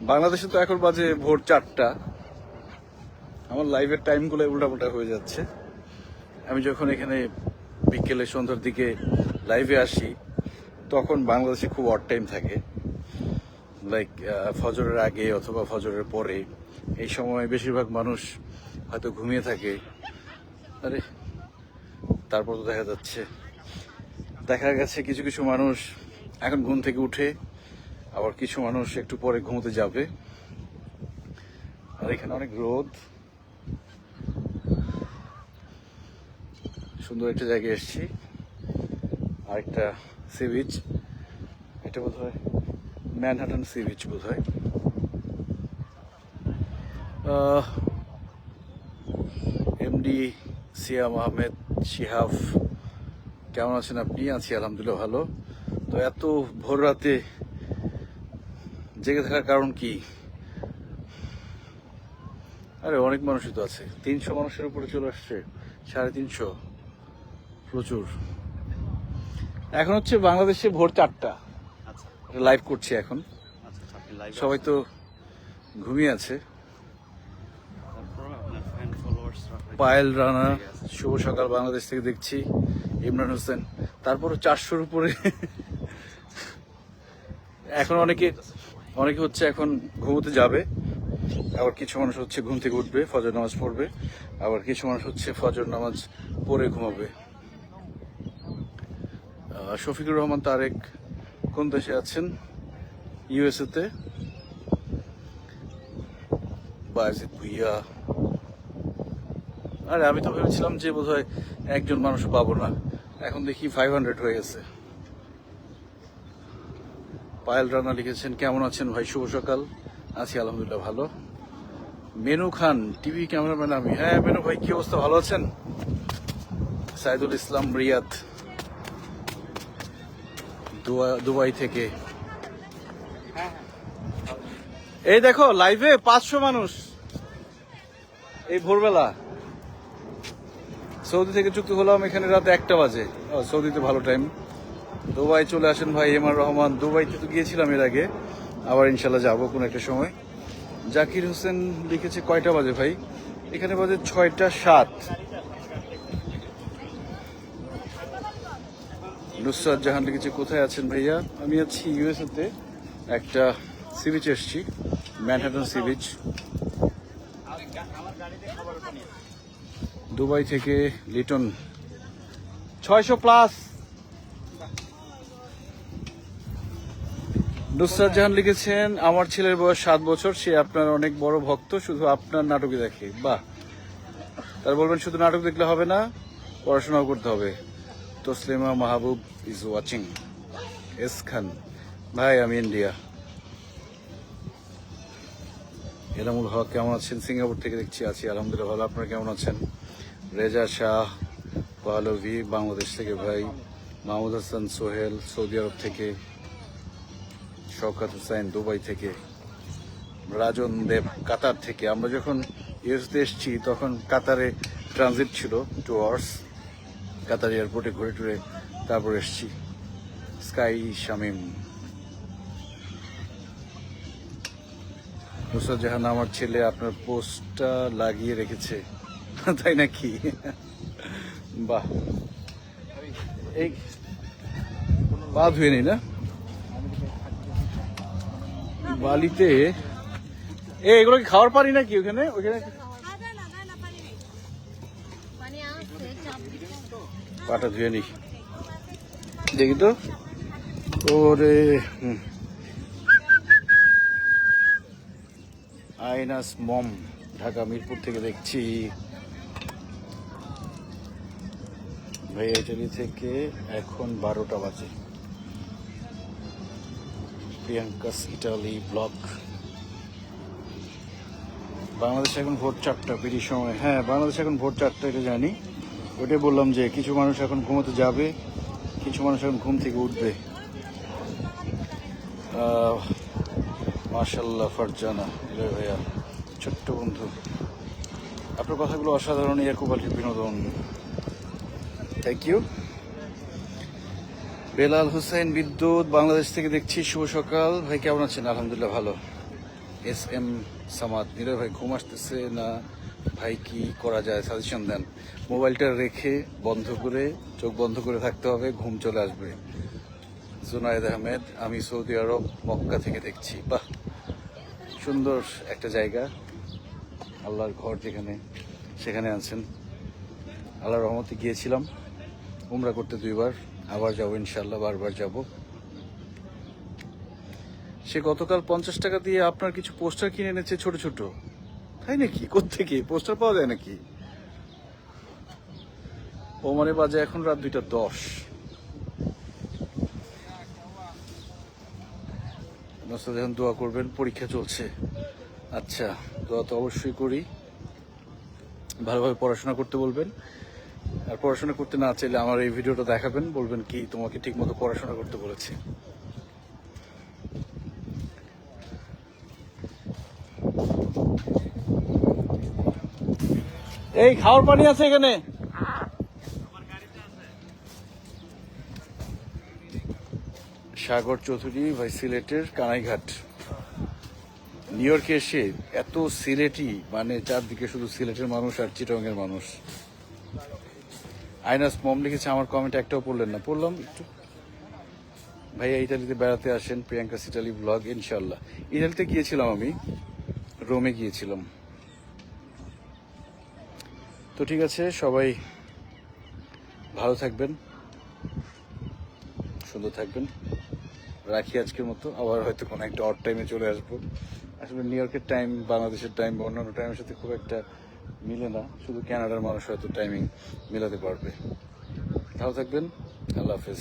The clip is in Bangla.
বাংলাদেশে তো এখন বাজে ভোর 4টা। আমার লাইভের টাইমগুলো উল্টাপাল্টা হয়ে যাচ্ছে। আমি যখন এখানে বিকেলে সন্ধ্যার দিকে লাইভে আসি তখন বাংলাদেশে খুব অড টাইম থাকে, লাইক ফজরের আগে অথবা ফজরের পরে। এই সময় বেশিরভাগ মানুষ হয়তো ঘুমিয়ে থাকে। আরে তারপর তো দেখা গেছে কিছু কিছু মানুষ এখন ঘুম থেকে উঠে, আবার কিছু মানুষ একটু পরে ঘুমোতে যাবে। আর এখানে অনেক রোদ। সুন্দর একটা জায়গায় এসেছি, আরেকটা সি বিচ। এটা বোধ হয় ম্যানহাটন সি বিচ বোধ হয়। এমডি সিয়াম আহমেদ শিহাব, কেমন আছেন আপনি? আছি আলহামদুলিল্লাহ ভালো। তো এত ভোর রাতে জেগে থাকার কারণ কি? আরে অনেক মানুষই তো আছে, 300 মানুষের উপরে চলে আসছে, 350, প্রচুর। এখন হচ্ছে বাংলাদেশে ভোর 4টা, লাইভ করছি এখন। সবাই তো ঘুমিয়ে আছে। পায়েল রানা, শুভ সকাল বাংলাদেশ থেকে দেখছি। ইমরান হোসেন, তারপরও 400-র উপরে। এখন অনেকে হচ্ছে এখন ঘুমোতে যাবে, আবার কিছু মানুষ হচ্ছে ঘুম থেকে উঠবে, ফজর নামাজ পড়বে, আবার কিছু মানুষ হচ্ছে ফজর নামাজ পড়ে ঘুমাবে। শফিকুর রহমান তারেক কোন দেশে আছেন? ইউএসএ তে। বাজিদ ভুইয়া, আরে আমি তো ভেবেছিলাম যে বোধহয় একজন মানুষ পাবো না, এখন দেখি 500 হয়ে গেছে। পায়েল রানা লিখেছেন, কেমন আছেন ভাই? শুভ সকাল। আছি আলহামদুলিল্লাহ ভালো। মেনু খান, টিভি ক্যামেরাম্যান আমি। হ্যাঁ মেনু ভাই, কি অবস্থা, ভালো আছেন? সাইদুল ইসলাম রিয়াদ দুবাই থেকে। এই দেখো লাইভে 500 মানুষ এই ভোরবেলা। সৌদি থেকে যুক্ত হলাম, এখানে রাত 1টা বাজে। সৌদিতে ভালো টাইম। দুবাই চলে আসেন ভাই এমআর রহমান। দুবাইতে তো গিয়েছিলাম এর আগে, আবার ইনশাল্লাহ যাবো কোনো একটা সময়। জাকির হোসেন লিখেছে, কয়টা বাজে ভাই? এখানে বাজে 6টা 7। নুসরাত জাহান লিখেছে, কোথায় আছেন ভাইয়া? আমি আছি ইউএসএ তে, একটা সি বিচ এসছি, ম্যানহাটন সি বিচ। দুবাই থেকে লিটন, 600+। নুসরাত জাহান লিখেছেন, আমার ছেলের বয়স 7 বছর, সে আপনার অনেক বড় ভক্ত, শুধু আপনার নাটকই দেখে। বাহ, তার বলবেন শুধু নাটক দেখলে হবে না, পড়াশোনাও করতে হবে। তসলিমা মাহবুব ইজ ওয়াচিং। এস খান, ভাই আমি ইন্ডিয়া। এনামুল হক, কেমন আছেন? সিঙ্গাপুর থেকে দেখছি। আছি আলহামদুলিল্লাহ ভালো। আপনারা কেমন আছেন? রেজা শাহ পাহলভি বাংলাদেশ থেকে ভাই। মাহমুদ হাসান সোহেল সৌদি আরব থেকে। শওকত হুসাইন দুবাই থেকে। রাজন দেব কাতার থেকে। আমরা যখন ইউএসএ এসেছি তখন কাতারে ট্রানজিট ছিল 2 আওয়ার্স, কাতার এয়ারপোর্টে ঘুরে টুরে তারপর এসেছি। স্কাই শামিম, নুসরাত জাহান, আমার ছেলে আপনার পোস্টটা লাগিয়ে রেখেছে। তাই নাকি? বাহ, এই পা ধুয়ে নেই না বালিতে? এগুলো কি খাওয়ার পানি নাকি ওখানে? পাটা ধুয়ে নি, দেখি তো। ওরে আইনাস মম, ঢাকা মিরপুর থেকে দেখছি ভাই। ইটালি থেকে এখন 12টা বাজে। Priyanka's Italy blog. বাংলাদেশে এখন ভোর 4টা, বেরিয়ে সময়। হ্যাঁ বাংলাদেশে এখন ভোর 4টা, এটা জানি। ওটাই বললাম যে কিছু মানুষ এখন ঘুমোতে যাবে, কিছু মানুষ এখন ঘুম থেকে উঠবে। মাশাল্লাহ ফারজানা ভাইয়া, ছোট্ট বন্ধু, আপনার কথাগুলো অসাধারণ, এয়ার কোয়ালিটির বিনোদন। Thank you. বেলাল হোসেন বিদ্যুৎ বাংলাদেশ থেকে দেখছি, শুভ সকাল ভাই, কেমন আছেন? আলহামদুলিল্লাহ ভালো। SM সামাদ, নিরয় ভাই ঘুম আসতেছে না ভাই, কি করা যায় সাজেশন দেন। মোবাইলটা রেখে বন্ধ করে চোখ বন্ধ করে থাকতে হবে, ঘুম চলে আসবে। জুনায়েদ আহমেদ, আমি সৌদি আরব মক্কা থেকে দেখছি। বাহ, সুন্দর একটা জায়গা, আল্লাহর ঘর যেখানে সেখানে আছেন। আল্লাহর রহমতে গিয়েছিলাম উমরা করতে 2 বার, আবার যাবো ইনশাল্লাহ, বারবার যাব। সে গতকাল 50 টাকা দিয়ে আপনার কিছু পোস্টার কিনে এনেছে ছোট ছোট, তাই নাকি? কোত্থেকে পোস্টার পাওয়া যায় নাকি? ওমানে বাজে এখন রাত 2টা 10। এখন দোয়া করবেন, পরীক্ষা চলছে। আচ্ছা, দোয়া তো অবশ্যই করি। ভালোভাবে পড়াশোনা করতে বলবেন, আর পড়াশোনা করতে না চাইলে আমার এই ভিডিওটা দেখাবেন, বলবেন কি তোমাকে ঠিক মতো পড়াশোনা করতে বলেছি। এই খাওয়ার পানি আছে এখানে? সাগর চৌধুরী ভাই, সিলেটের কানাইঘাট। নিউ ইয়র্কে এসে এত সিলেটি, মানে চারদিকে শুধু সিলেটের মানুষ আর চিটংয়ের মানুষ। আইনাস মম লিখেছে, আমার কমেন্ট একটাও পড়লেন না। পড়লাম একটু। ভাইয়া ইতালিতে বেড়াতে আসেন, প্রিয়াঙ্কা ইটালি ব্লগ। ইনশাল্লাহ, ইতালিতে গিয়েছিলাম আমি, রোমে গিয়েছিলাম। তো ঠিক আছে, সবাই ভালো থাকবেন, সুন্দর থাকবেন। রাখি আজকের মতো, আবার হয়তো কোনো একটা অড টাইমে চলে আসবো। আসলে নিউ ইয়র্কের টাইম বাংলাদেশের টাইম বা অন্যান্য টাইমের সাথে খুব একটা মিলে না, শুধু ক্যানাডার মানুষ হয়তো টাইমিং মেলাতে পারবে। ভালো থাকবেন, আল্লাহ হাফেজ।